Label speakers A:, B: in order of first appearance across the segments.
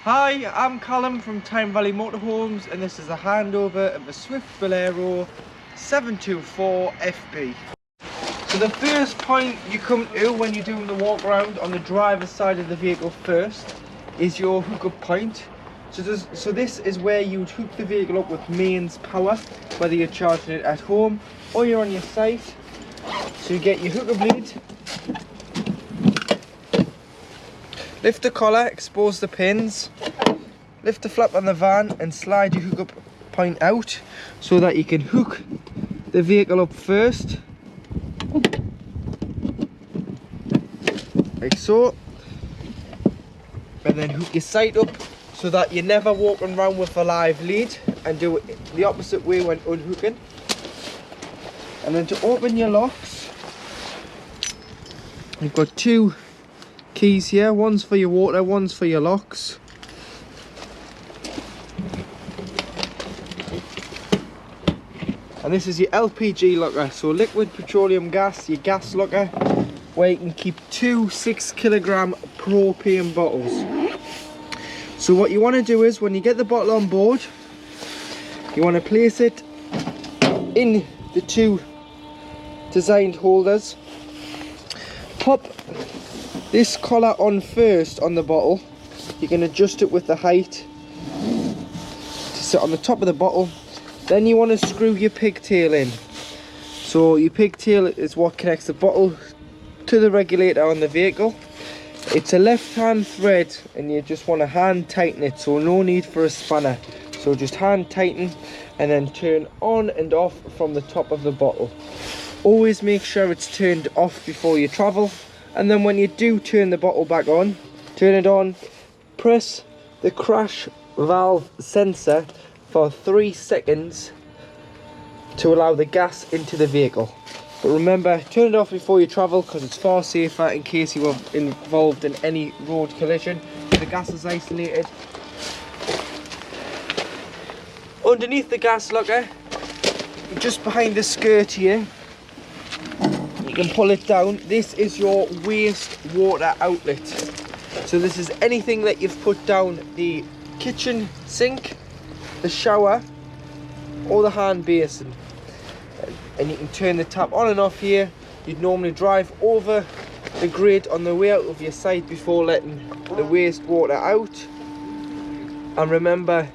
A: Hi, I'm Callum from Tyne Valley Motorhomes, and this is a handover of a Swift Bolero 724 FB. So the first point you come to when you're doing the walk around on the driver's side of the vehicle first is your hookup point. So this is where you would hook the vehicle up with mains power, whether you're charging it at home or you're on your site. So you get your hookup lead, lift the collar, expose the pins, lift the flap on the van and slide your hookup point out so that you can hook the vehicle up first, like so, and then hook your sight up so that you're never walking around with a live lead, and do it the opposite way when unhooking. And then to open your locks, you've got two keys here, one's for your water, one's for your locks. And this is your LPG locker, so liquid petroleum gas, your gas locker, where you can keep two 6 kilogram propane bottles. So what you want to do is, when you get the bottle on board, you want to place it in the two designed holders. Pop this collar on first on the bottle. You can adjust it with the height to sit on the top of the bottle. Then you want to screw your pigtail in. So your pigtail is what connects the bottle to the regulator on the vehicle. It's a left hand thread and you just want to hand tighten it, so no need for a spanner. So just hand tighten and then turn on and off from the top of the bottle. Always make sure it's turned off before you travel, and then when you do turn the bottle back on, turn it on, press the crash valve sensor for 3 seconds to allow the gas into the vehicle. But remember, turn it off before you travel because it's far safer in case you are involved in any road collision. The gas is isolated. Underneath the gas locker, just behind the skirt here, you can pull it down. This is your waste water outlet. So this is anything that you've put down the kitchen sink, the shower or the hand basin, and you can turn the tap on and off here. You'd normally drive over the grid on the way out of your site before letting the waste water out, and remember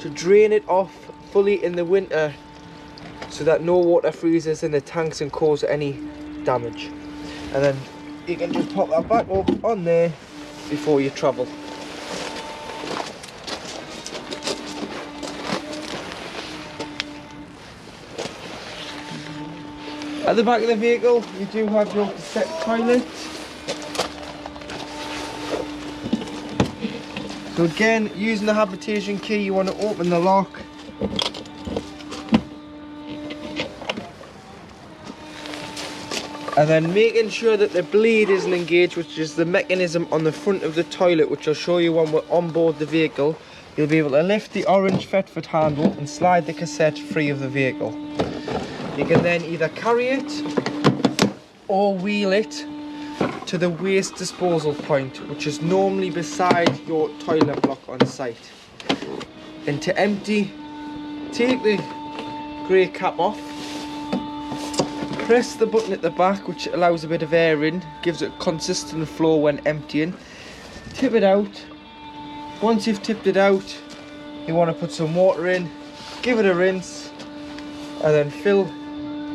A: to drain it off fully in the winter so that no water freezes in the tanks and cause any damage. And then you can just pop that back up on there before you travel. At the back of the vehicle, you do have your cassette toilet. So again, using the habitation key, you want to open the lock. And then making sure that the blade isn't engaged, which is the mechanism on the front of the toilet, which I'll show you when we're on board the vehicle. You'll be able to lift the orange Fetford handle and slide the cassette free of the vehicle. You can then either carry it or wheel it to the waste disposal point, which is normally beside your toilet block on site. And to empty, take the grey cap off, press the button at the back, which allows a bit of air in, gives it consistent flow when emptying. Tip it out. Once you've tipped it out, you want to put some water in, give it a rinse, and then fill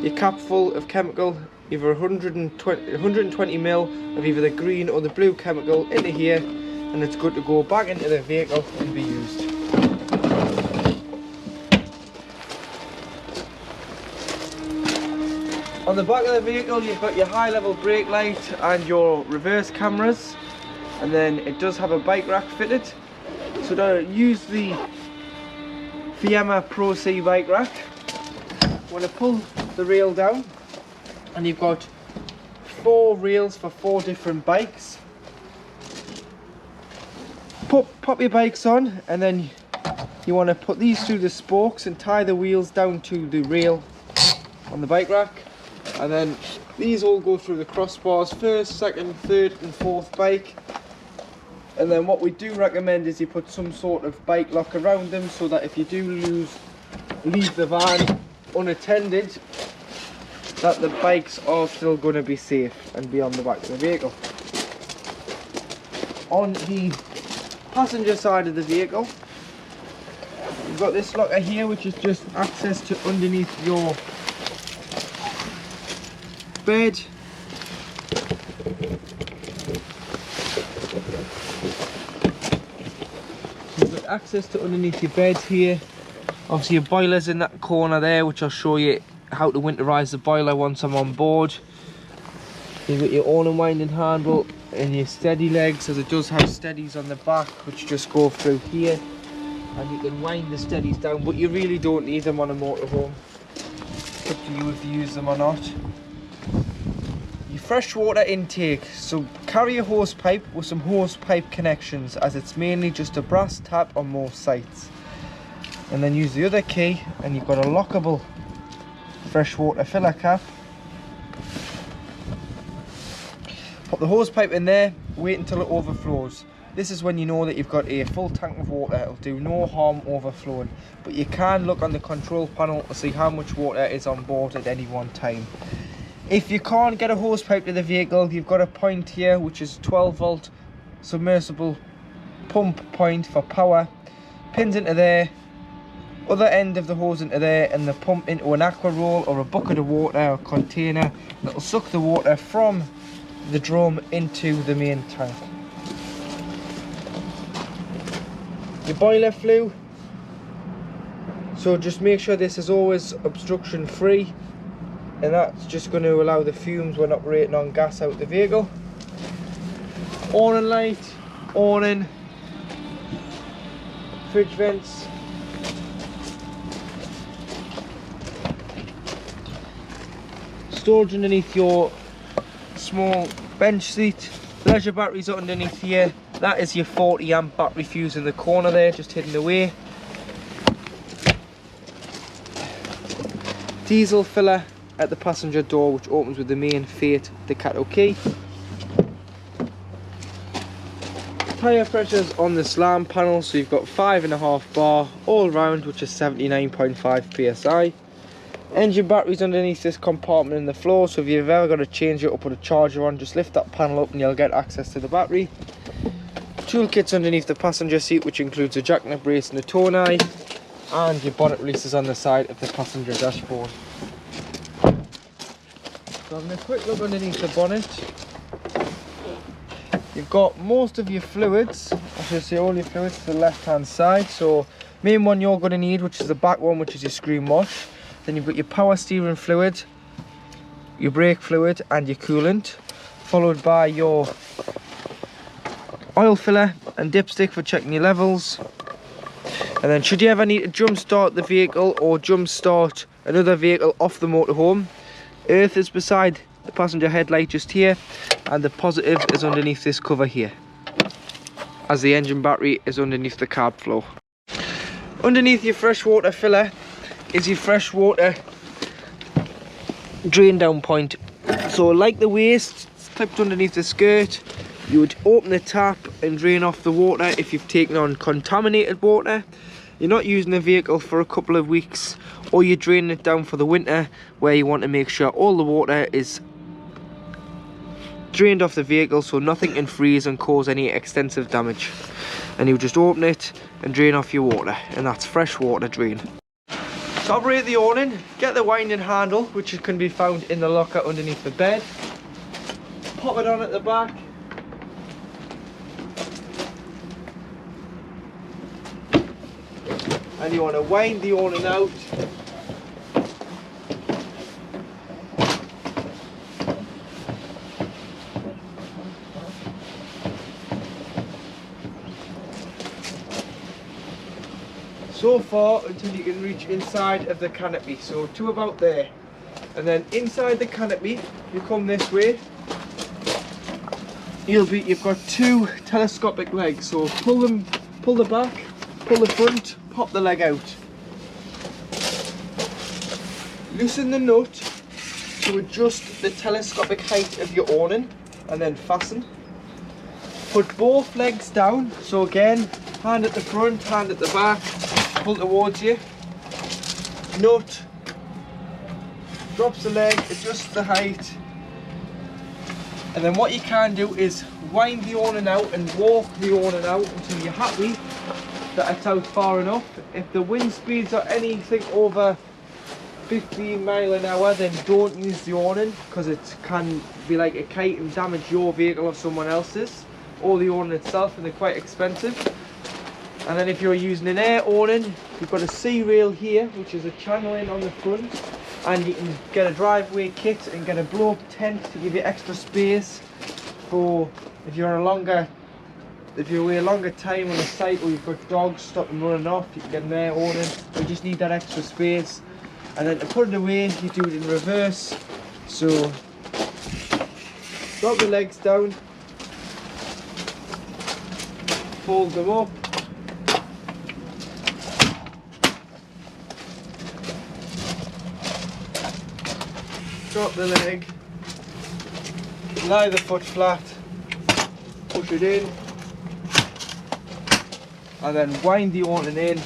A: your cap full of chemical, either 120 ml of either the green or the blue chemical into here, and it's good to go back into the vehicle and be used. On the back of the vehicle, you've got your high level brake light and your reverse cameras, and then it does have a bike rack fitted. So to use the Fiamma Pro C bike rack, you want to pull the rail down, and you've got 4 rails for 4 different bikes. Pop your bikes on, and then you want to put these through the spokes and tie the wheels down to the rail on the bike rack, and then these all go through the crossbars, first, second, third and fourth bike. And then what we do recommend is you put some sort of bike lock around them, so that if you do leave the van unattended, that the bikes are still going to be safe and be on the back of the vehicle. On the passenger side of the vehicle, you've got this locker here, which is just access to underneath your bed. You've got access to underneath your bed here. Obviously your boiler's in that corner there, which I'll show you how to winterize the boiler once I'm on board. You've got your awning winding handle and your steady legs, as it does have steadies on the back, which just go through here, and you can wind the steadies down, but you really don't need them on a motorhome. It's up to you if you use them or not. Your freshwater intake, so carry a hose pipe with some hose pipe connections, as it's mainly just a brass tap on most sites. And then use the other key, and you've got a lockable freshwater filler cap. Pop the hose pipe in there, wait until it overflows. This is when you know that you've got a full tank of water. It'll do no harm overflowing, but you can look on the control panel to see how much water is on board at any one time. If you can't get a hose pipe to the vehicle, you've got a point here, which is 12 volt submersible pump point for power. Pins into there, other end of the hose into there, and the pump into an aqua roll or a bucket of water or container that'll suck the water from the drum into the main tank. Your boiler flue, so just make sure this is always obstruction free, and that's just going to allow the fumes when operating on gas out the vehicle. Awning light, awning, fridge vents, storage underneath your small bench seat. Leisure batteries are underneath here. That is your 40 amp battery fuse in the corner there, just hidden away. Diesel filler at the passenger door, which opens with the main Fiat Ducato key. Tyre pressures on the slam panel, so you've got 5.5 bar all round, which is 79.5 psi. Engine batteries underneath this compartment in the floor, so if you've ever got to change it or put a charger on, just lift that panel up and you'll get access to the battery. Toolkits underneath the passenger seat, which includes a jackknip brace and a tow knife, and your bonnet releases on the side of the passenger dashboard. So having a quick look underneath the bonnet, you've got most of your fluids, I should say all your fluids to the left hand side. So main one you're going to need, which is the back one, which is your screen wash. Then you've got your power steering fluid, your brake fluid and your coolant, followed by your oil filler and dipstick for checking your levels. And then should you ever need to jump start the vehicle or jump start another vehicle off the motorhome, earth is beside the passenger headlight just here, and the positive is underneath this cover here, as the engine battery is underneath the carb floor. Underneath your freshwater filler is your freshwater drain down point. So like the waste, it's clipped underneath the skirt. You would open the tap and drain off the water if you've taken on contaminated water, you're not using the vehicle for a couple of weeks, or you're draining it down for the winter, where you want to make sure all the water is drained off the vehicle so nothing can freeze and cause any extensive damage. And you just open it and drain off your water, and that's fresh water drain. To operate the awning, get the winding handle, which can be found in the locker underneath the bed. Pop it on at the back. And you want to wind the awning out. So far until you can reach inside of the canopy, so to about there. And then inside the canopy, you come this way. You've got two telescopic legs, so pull the back, pull the front, pop the leg out. Loosen the nut to adjust the telescopic height of your awning, and then fasten. Put both legs down, so again, hand at the front, hand at the back, pull towards you. Nut, drops the leg, adjusts the height. And then what you can do is wind the awning out and walk the awning out until you're happy that it's out far enough. If the wind speeds are anything over 15 miles an hour, then don't use the awning, because it can be like a kite and damage your vehicle or someone else's, or the awning itself, and they're quite expensive. And then if you're using an air awning, you've got a C rail here, which is a channeling on the front, and you can get a driveway kit and get a blow up tent to give you extra space for if you're away a longer time on a site, or you've got dogs stop them running off, you can get an air awning. You just need that extra space. And then to put it away, you do it in reverse. So drop the legs down, fold them up, drop the leg, lie the foot flat, push it in, and then wind the awning in.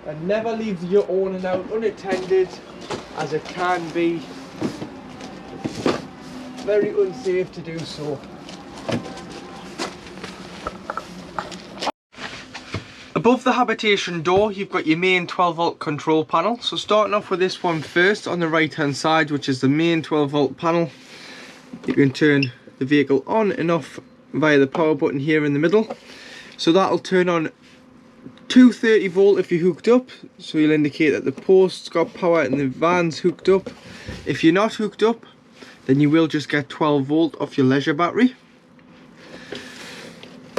A: And never leave your awning out unattended, as it can be very unsafe to do so. Above the habitation door, you've got your main 12-volt control panel. So starting off with this one first on the right hand side, which is the main 12-volt panel, you can turn the vehicle on and off via the power button here in the middle. So that'll turn on 230 volt if you're hooked up, so you'll indicate that the post's got power and the van's hooked up. If you're not hooked up, then you will just get 12 volt off your leisure battery.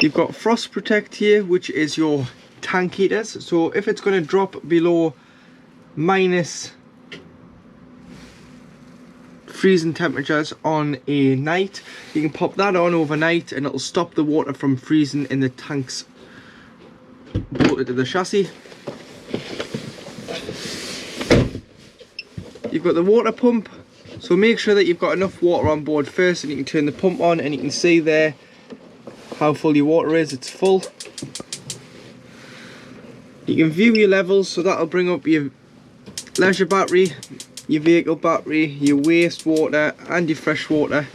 A: You've got frost protect here, which is your tank heaters. So if it's going to drop below minus freezing temperatures on a night, you can pop that on overnight and it'll stop the water from freezing in the tanks bolted to the chassis. You've got the water pump, so make sure that you've got enough water on board first, and you can turn the pump on and you can see there how full your water is. It's full. You can view your levels, so that'll bring up your leisure battery, your vehicle battery, your wastewater and your freshwater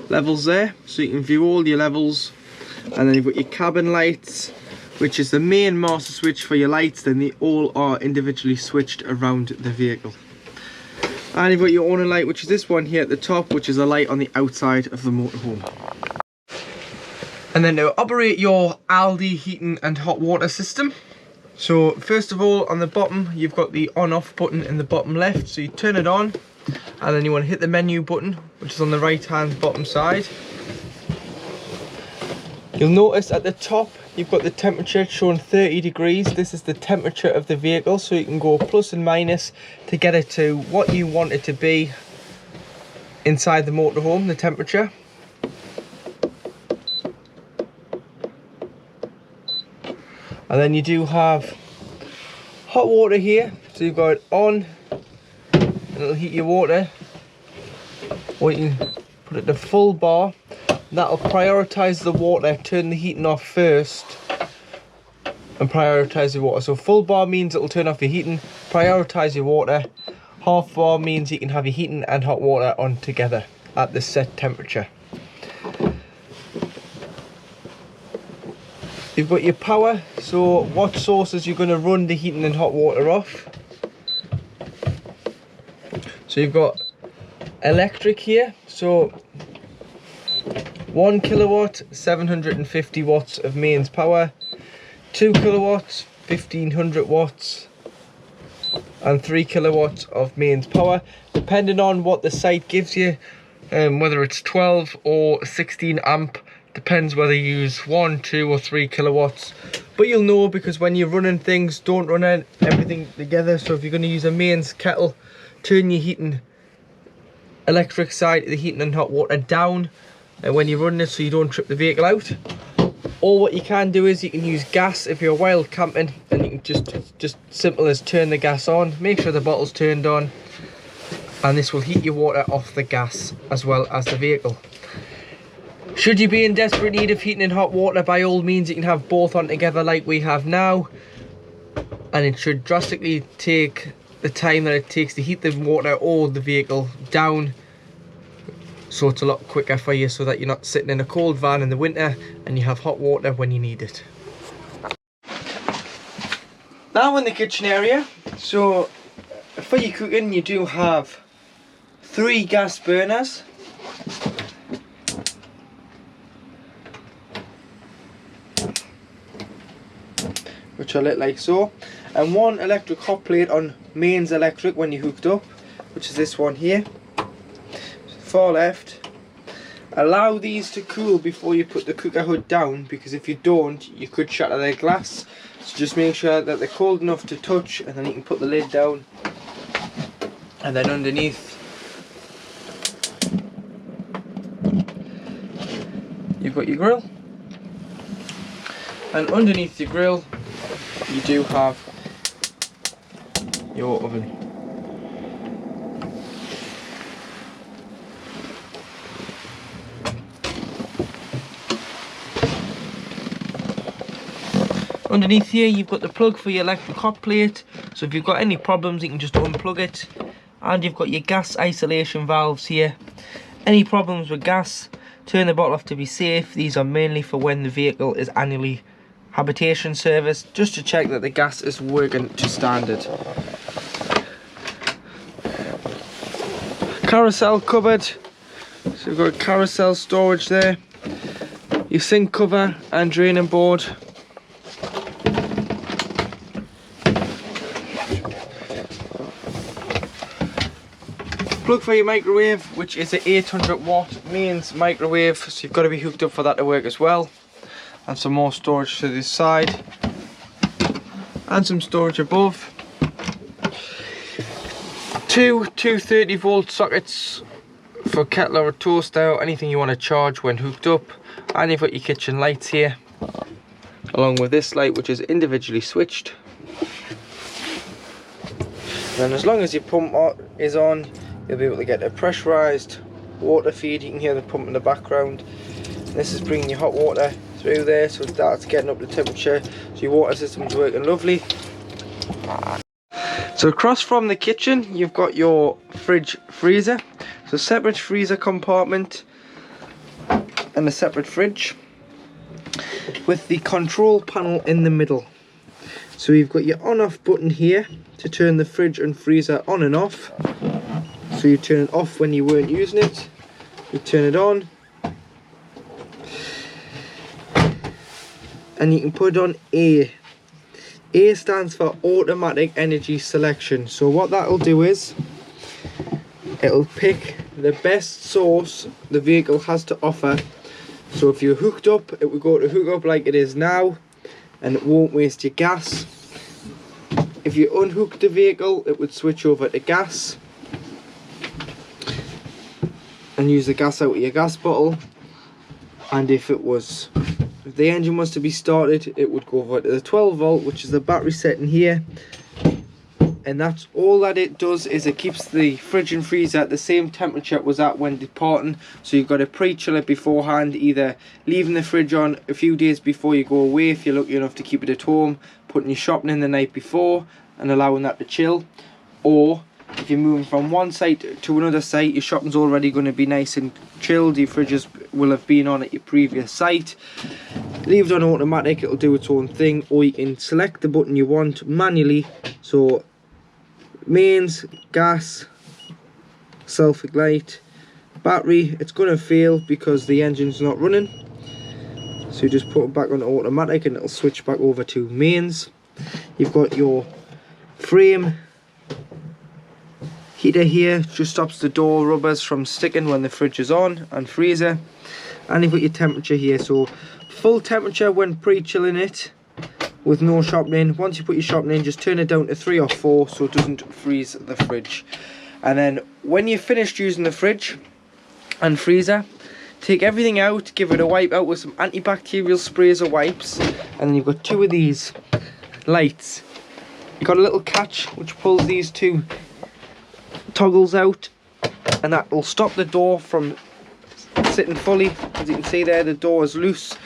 A: levels there, so you can view all your levels. And then you've got your cabin lights, which is the main master switch for your lights. Then they all are individually switched around the vehicle. And you've got your awning light, which is this one here at the top, which is a light on the outside of the motorhome. And then to operate your Aldi heating and hot water system, so first of all, on the bottom you've got the on off button in the bottom left, so you turn it on and then you want to hit the menu button, which is on the right hand bottom side. You'll notice at the top you've got the temperature showing 30 degrees. This is the temperature of the vehicle, so you can go plus and minus to get it to what you want it to be inside the motorhome, the temperature. And then you do have hot water here, so you've got it on and it'll heat your water, or you can put it to full bar. That'll prioritise the water, turn the heating off first and prioritise the water. So full bar means it'll turn off your heating, prioritise your water. Half bar means you can have your heating and hot water on together at the set temperature. You've got your power, so what sources you're going to run the heating and hot water off. So you've got electric here, so 1 kilowatt, 750 watts of mains power, 2 kilowatts, 1500 watts, and 3 kilowatts of mains power, depending on what the site gives you, whether it's 12 or 16 amp, depends whether you use 1, 2 or 3 kilowatts. But you'll know, because when you're running things, don't run everything together. So if you're going to use a mains kettle, turn your heating electric side, the heating and hot water down, when you're running it, so you don't trip the vehicle out. Or what you can do is you can use gas if you're wild camping, and you can just simple as turn the gas on, make sure the bottle's turned on, and this will heat your water off the gas as well as the vehicle. Should you be in desperate need of heating and hot water, by all means you can have both on together like we have now, and it should drastically take the time that it takes to heat the water or the vehicle down, so it's a lot quicker for you, so that you're not sitting in a cold van in the winter and you have hot water when you need it. Now in the kitchen area, so for your cooking you do have 3 gas burners. Which are lit like so, and 1 electric hot plate on mains electric when you hooked up, which is this one here. Far left. Allow these to cool before you put the cooker hood down, because if you don't you could shatter their glass, so just make sure that they're cold enough to touch, and then you can put the lid down. And then underneath you've got your grill, and underneath your grill you do have your oven. Underneath here you've got the plug for your electric hot plate, so if you've got any problems you can just unplug it. And you've got your gas isolation valves here. Any problems with gas, turn the bottle off to be safe. These are mainly for when the vehicle is annually habitation service, just to check that the gas is working to standard. Carousel cupboard, so we've got carousel storage there, your sink cover and draining board. Plug for your microwave, which is an 800 watt mains microwave, so you've got to be hooked up for that to work as well. And some more storage to this side, and some storage above. 2 230 volt sockets for kettle or a toaster, or anything you want to charge when hooked up. And you've got your kitchen lights here, along with this light which is individually switched. And as long as your pump is on, you'll be able to get a pressurised water feed. You can hear the pump in the background. This is bringing your hot water through there, so that's getting up to temperature, so your water system's working lovely. So across from the kitchen you've got your fridge freezer, so separate freezer compartment and a separate fridge with the control panel in the middle. So you've got your on off button here to turn the fridge and freezer on and off. So you turn it off when you weren't using it, you turn it on, and you can put it on A. A stands for automatic energy selection. So what that will do is it'll pick the best source the vehicle has to offer. So if you're hooked up, it will go to hook up like it is now, and it won't waste your gas. If you unhook the vehicle, it would switch over to gas and use the gas out of your gas bottle. And if the engine was to be started, it would go over to the 12 volt, which is the battery setting here. And that's all that it does, is it keeps the fridge and freezer at the same temperature it was at when departing. So you've got to pre-chill it beforehand, either leaving the fridge on a few days before you go away if you're lucky enough to keep it at home, putting your shopping in the night before and allowing that to chill. Or if you're moving from one site to another site, your shopping's already going to be nice and chilled, your fridges will have been on at your previous site. Leave it on automatic, it'll do its own thing, or you can select the button you want manually. So mains, gas, self-ignite, battery, it's going to fail because the engine's not running. So you just put it back on automatic and it'll switch back over to mains. You've got your frame heater here, just stops the door rubbers from sticking when the fridge is on, and freezer. And you've got your temperature here, so full temperature when pre-chilling it with no shopping in. Once you put your shopping in, just turn it down to 3 or 4 so it doesn't freeze the fridge. And then when you've finished using the fridge and freezer, Take everything out, give it a wipe out with some antibacterial sprays or wipes, and then you've got two of these lights. You've got a little catch which pulls these two toggles out, and that will stop the door from sitting fully. As you can see there, the door is loose,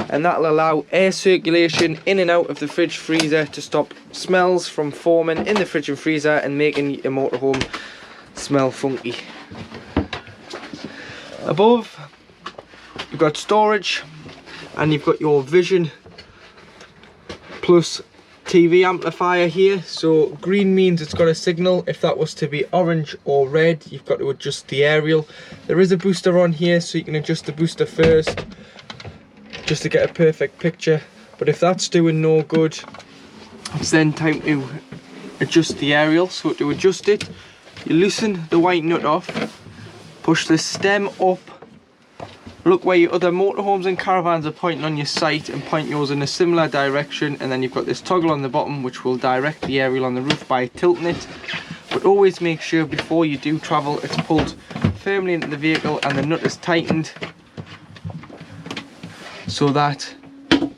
A: and that will allow air circulation in and out of the fridge freezer to stop smells from forming in the fridge and freezer and making your motorhome smell funky. Above, you've got storage, and you've got your Vision Plus TV amplifier here. So green means it's got a signal. If that was to be orange or red, you've got to adjust the aerial. There is a booster on here, so you can adjust the booster first just to get a perfect picture. But if that's doing no good, it's then time to adjust the aerial. So to adjust it, you loosen the white nut off, push the stem up, look where your other motorhomes and caravans are pointing on your sight, and point yours in a similar direction, and then you've got this toggle on the bottom which will direct the aerial on the roof by tilting it. But always make sure before you do travel it's pulled firmly into the vehicle and the nut is tightened so that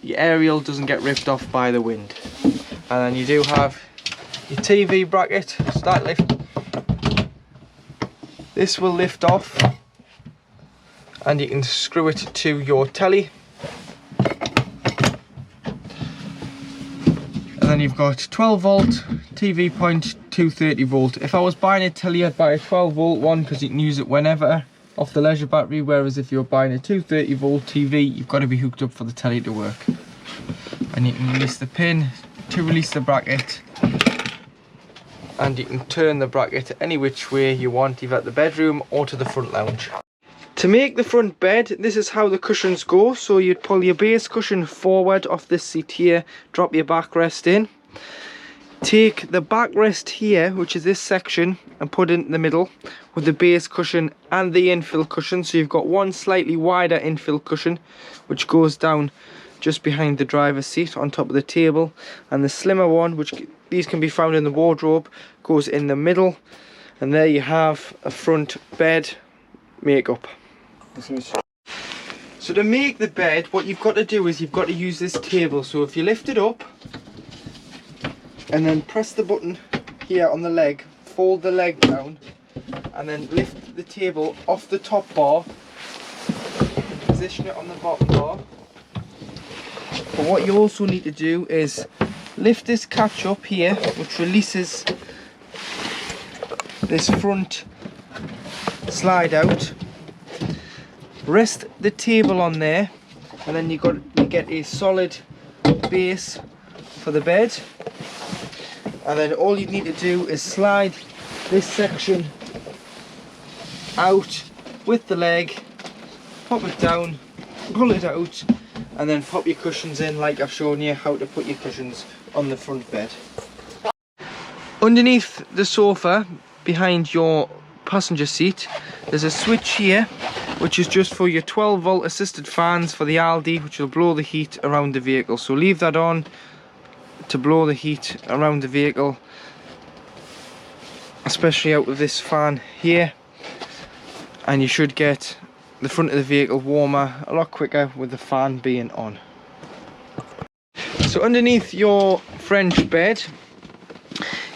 A: your aerial doesn't get ripped off by the wind. And then you do have your TV bracket. Start lift. This will lift off, and you can screw it to your telly. And then you've got 12 volt TV point, 230 volt. If I was buying a telly, I'd buy a 12 volt one because you can use it whenever off the leisure battery, whereas if you're buying a 230 volt TV, you've got to be hooked up for the telly to work. And you can release the pin to release the bracket, and you can turn the bracket any which way you want, either at the bedroom or to the front lounge. To make the front bed, this is how the cushions go. So you'd pull your base cushion forward off this seat here, drop your backrest in, take the backrest here, which is this section, and put it in the middle with the base cushion and the infill cushion. So you've got one slightly wider infill cushion which goes down just behind the driver's seat on top of the table, and the slimmer one, which these can be found in the wardrobe, goes in the middle, and there you have a front bed makeup. So to make the bed, what you've got to do is you've got to use this table. So if you lift it up and then press the button here on the leg, fold the leg down, and then lift the table off the top bar, position it on the bottom bar. But what you also need to do is lift this catch up here, which releases this front slide out. Rest the table on there, and then you get a solid base for the bed. And then all you need to do is slide this section out with the leg, pop it down, pull it out, and then pop your cushions in like I've shown you how to put your cushions on the front bed. Underneath the sofa behind your passenger seat, there's a switch here which is just for your 12 volt assisted fans for the Aldi, which will blow the heat around the vehicle. So leave that on to blow the heat around the vehicle, especially out of this fan here, and you should get the front of the vehicle warmer a lot quicker with the fan being on. So underneath your French bed,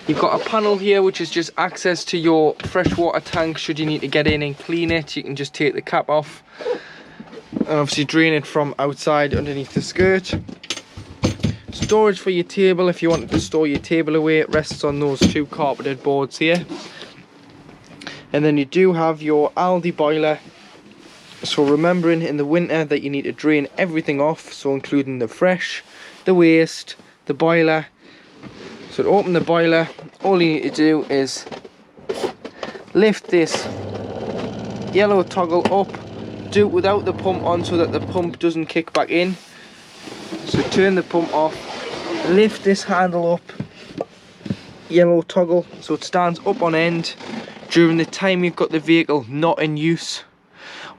A: you've got a panel here which is just access to your freshwater tank. Should you need to get in and clean it, you can just take the cap off and obviously drain it from outside underneath the skirt. Storage for your table, if you wanted to store your table away, it rests on those two carpeted boards here. And then you do have your Aldi boiler. So remembering in the winter that you need to drain everything off, so including the fresh, the waste, the boiler. So to open the boiler, all you need to do is lift this yellow toggle up, do it without the pump on so that the pump doesn't kick back in. So turn the pump off, lift this handle up, yellow toggle, so it stands up on end. During the time you've got the vehicle not in use,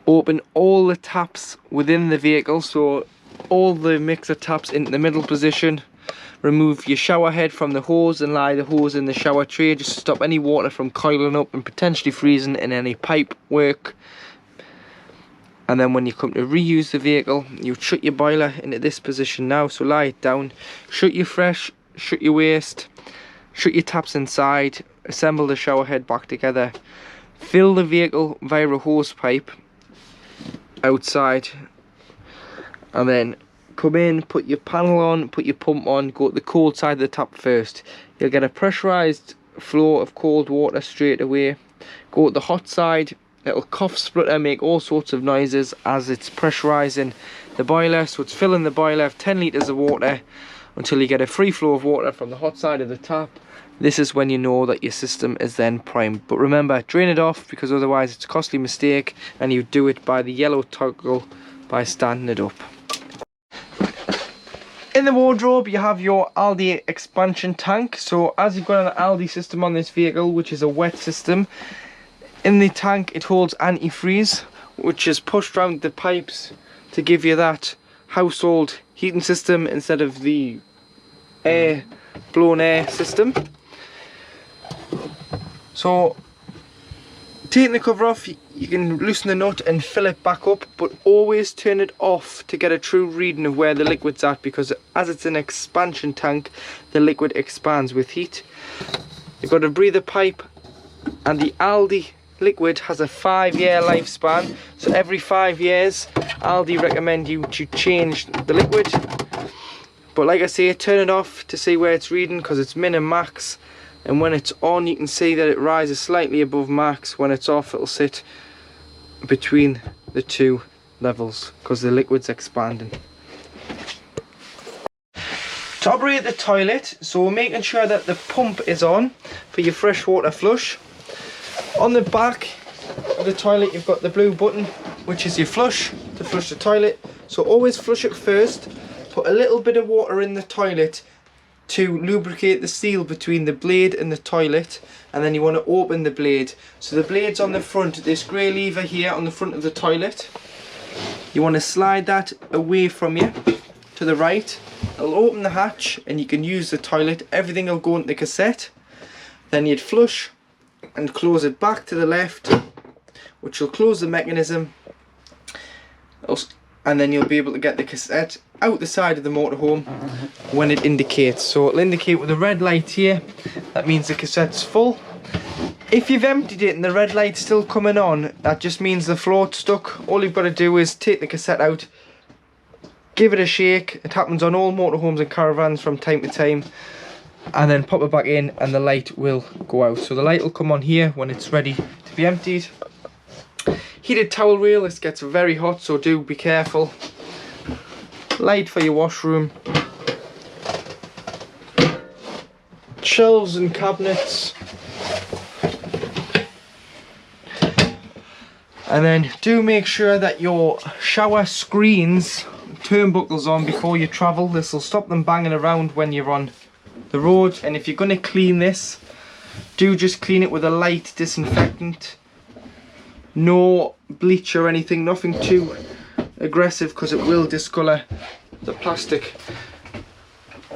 A: open all the taps within the vehicle, so all the mixer taps into the middle position. Remove your shower head from the hose and lie the hose in the shower tray just to stop any water from coiling up and potentially freezing in any pipe work. And then when you come to reuse the vehicle, you shut your boiler into this position now. So lie it down, shut your fresh, shut your waste, shut your taps inside, assemble the shower head back together, fill the vehicle via a hose pipe outside, and then come in, put your panel on, put your pump on, go to the cold side of the tap first. You'll get a pressurised flow of cold water straight away. Go to the hot side, it'll cough, splutter, make all sorts of noises as it's pressurising the boiler. So it's filling the boiler of 10 litres of water until you get a free flow of water from the hot side of the tap. This is when you know that your system is then primed. But remember, drain it off, because otherwise it's a costly mistake, and you do it by the yellow toggle by standing it up. In the wardrobe you have your Aldi expansion tank. So as you've got an Aldi system on this vehicle, which is a wet system, in the tank it holds antifreeze, which is pushed around the pipes to give you that household heating system instead of the blown air system. So taking the cover off, you can loosen the nut and fill it back up, but always turn it off to get a true reading of where the liquid's at, because as it's an expansion tank, the liquid expands with heat. You've got a breather pipe, and the Aldi liquid has a 5-year lifespan. So every 5 years Aldi recommend you to change the liquid. But like I say, turn it off to see where it's reading, because it's min and max. And when it's on, you can see that it rises slightly above max. When it's off, it'll sit between the two levels because the liquid's expanding. To operate the toilet, so making sure that the pump is on for your freshwater flush. On the back of the toilet you've got the blue button, which is your flush, to flush the toilet. So always flush it first. Put a little bit of water in the toilet to lubricate the seal between the blade and the toilet, and then you want to open the blade. So the blade's on the front, this grey lever here on the front of the toilet. You want to slide that away from you to the right. It'll open the hatch and you can use the toilet. Everything will go into the cassette. Then you'd flush and close it back to the left, which will close the mechanism, and then you'll be able to get the cassette out the side of the motorhome when it indicates. So it'll indicate with a red light here, that means the cassette's full. If you've emptied it and the red light's still coming on, that just means the float's stuck. All you've got to do is take the cassette out, give it a shake. It happens on all motorhomes and caravans from time to time, and then pop it back in and the light will go out. So the light will come on here when it's ready to be emptied. Heated towel rail, this gets very hot, so do be careful. Light for your washroom. Shelves and cabinets. And then do make sure that your shower screens turnbuckles on before you travel. This will stop them banging around when you're on the road. And if you're going to clean this, do just clean it with a light disinfectant. No bleach or anything, nothing too aggressive, because it will discolour the plastic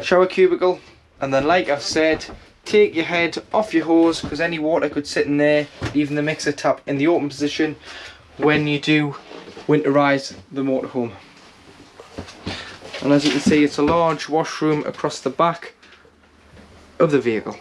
A: shower cubicle. And then, like I've said, take your head off your hose, because any water could sit in there, leaving the mixer tap in the open position when you do winterise the motorhome. And as you can see, it's a large washroom across the back of the vehicle.